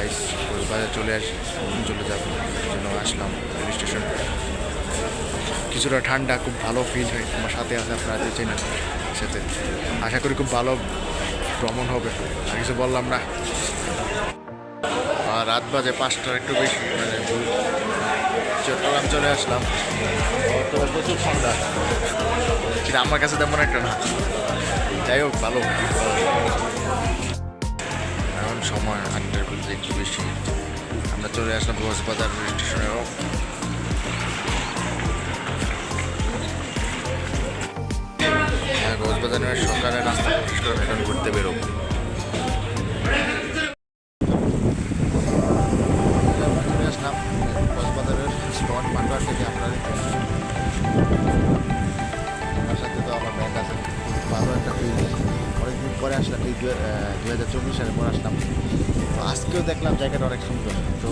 Guys বাজার চলে যাব জন্য আসলাম রেল স্টেশন। কিছুটা ঠান্ডা, খুব ভালো ফিল হয়। আমার সাথে আছে আপনারা যে চেনেন, সাথে আশা করি খুব ভালো ভ্রমণ হবে। আর কিছু বললাম না। আর রাত বাজে 5টার একটু বেশি, মানে চট্টগ্রাম চলে আসলাম। তো প্রচুর ঠান্ডা, কিন্তু আমার কাছে তেমন একটা না। যাই হোক, ভালো। এখন সময় 8টার বলতে একটু বেশি। আমরা চলে আসলাম কক্সবাজার রেল স্টেশনেও। কক্সবাজারের সকালে নাস্তা শেষ করে এখন ঘুরতে বেরোবো। চলে আসলাম কক্সবাজারের স্পট মাঠবার থেকে। আপনার সাথে তো আমার ব্যাগ আছে, ভালো একটা ফিল। অনেকদিন পরে আসলাম, এই 2024 সালে পরে আসলাম। তো আজকেও দেখলাম জায়গাটা অনেক সুন্দর, তো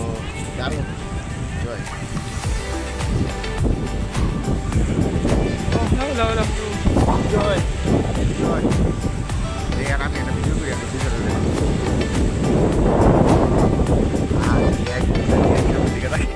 দারুণ। জয় জয় জয় দেখেন, আমি একটা ভিডিও করি, একটা ভিডিও দিকে রাখি।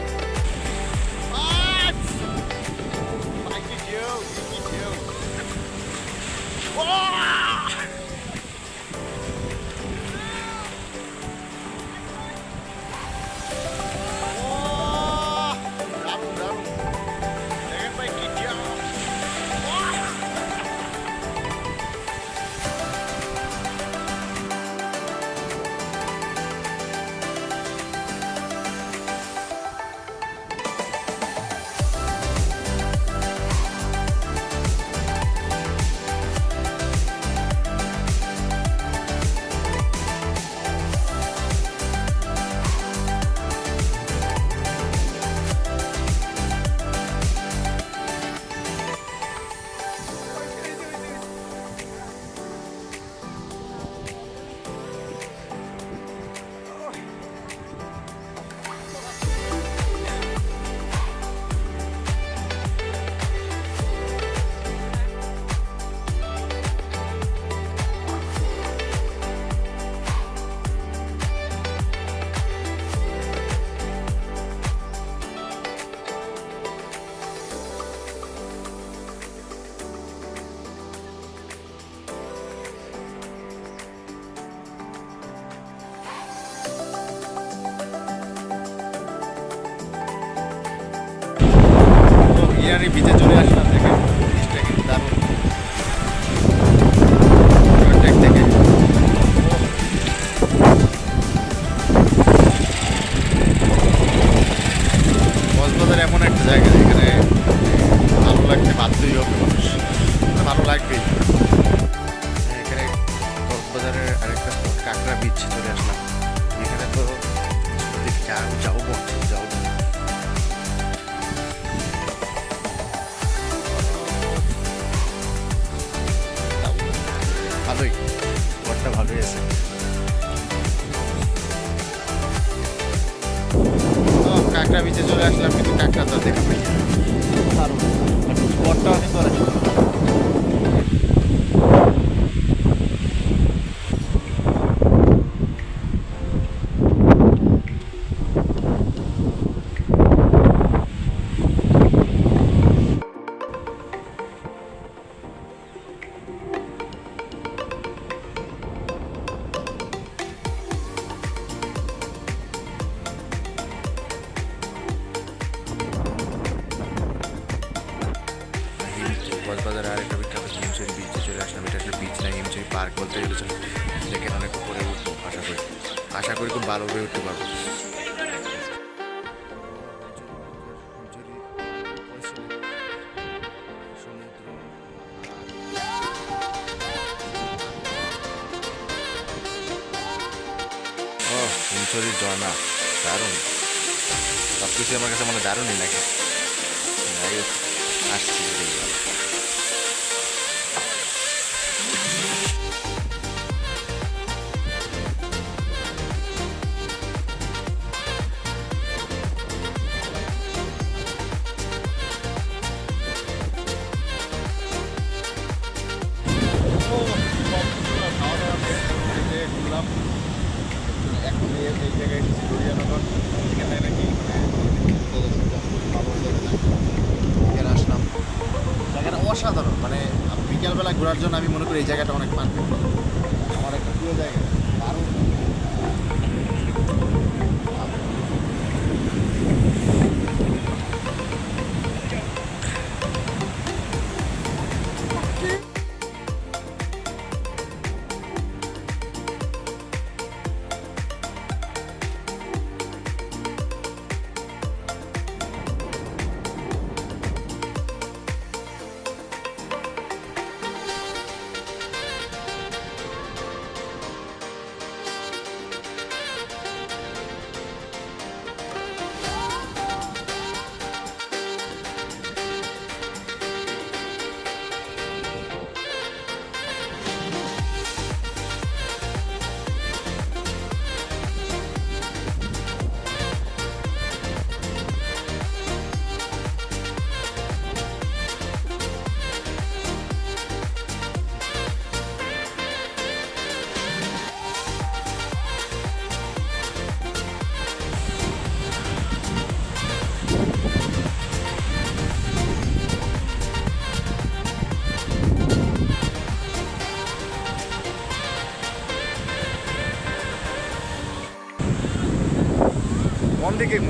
ইয়ারি বিচে চলে আসলাম। দেখেন জিনিসটা কিন্তু দারুণ। থেকে কক্সবাজার এমন একটা জায়গা যেখানে ভালো লাগতে বাধ্যই হবে মানুষ, ভালো লাগবেই। এখানে কক্সবাজারের আরেকটা স্পট কাঁকড়া বিচ চলে আসলাম। এখানে তো যাও ভালোই, ঘরটা ভালোই আছে। কাঁকড়া বিচে চলে আসলাম, কিন্তু কাঁকড়া তো দেখা পাই না। ঘরটাও কিন্তু অনেক সুন্দর। কক্সবাজারে আরেকটা বিখ্যাত হিমছড়ি বিচে চলে আসলাম। এটা একটা বিচ না, হিমছড়ি পার্ক বলতে গেলে চলে। দেখেন অনেক উপরে উঠবো, আশা করি খুব ভালোভাবে উঠতে পারবো। ও হিমছড়ির ঝর্ণা দারুণ, সব কিছু আমার কাছে মনে দারুণই লাগে। যাই হোক, আসছি খাওয়া দাওয়া এখন এই জায়গায় এসেছি, গড়িয়ানগর। এখানে নাকি ভালো জায়গা থাকে। এখানে আসলাম, জায়গাটা অসাধারণ। মানে বিকালবেলা ঘোরার জন্য আমি মনে করি এই জায়গাটা অনেক পারফেক্ট। আমার একটা প্রিয় জায়গা, দারুণ।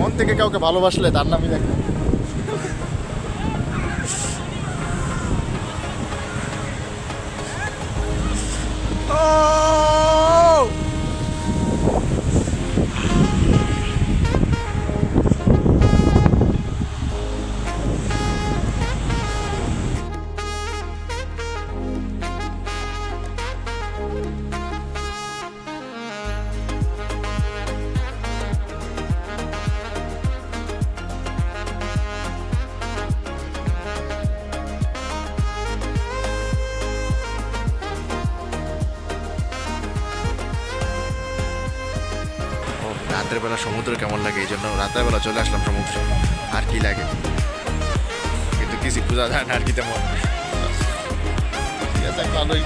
মন থেকে কাউকে ভালোবাসলে তার নামই দেখো। রাতের বেলা সমুদ্র কেমন লাগে, এই জন্য রাতের বেলা চলে আসলাম সমুদ্রে। আর কি লাগে, কিন্তু কিছু বোঝা যায় না আর কি তেমন। ঠিক আছে, ভালোই।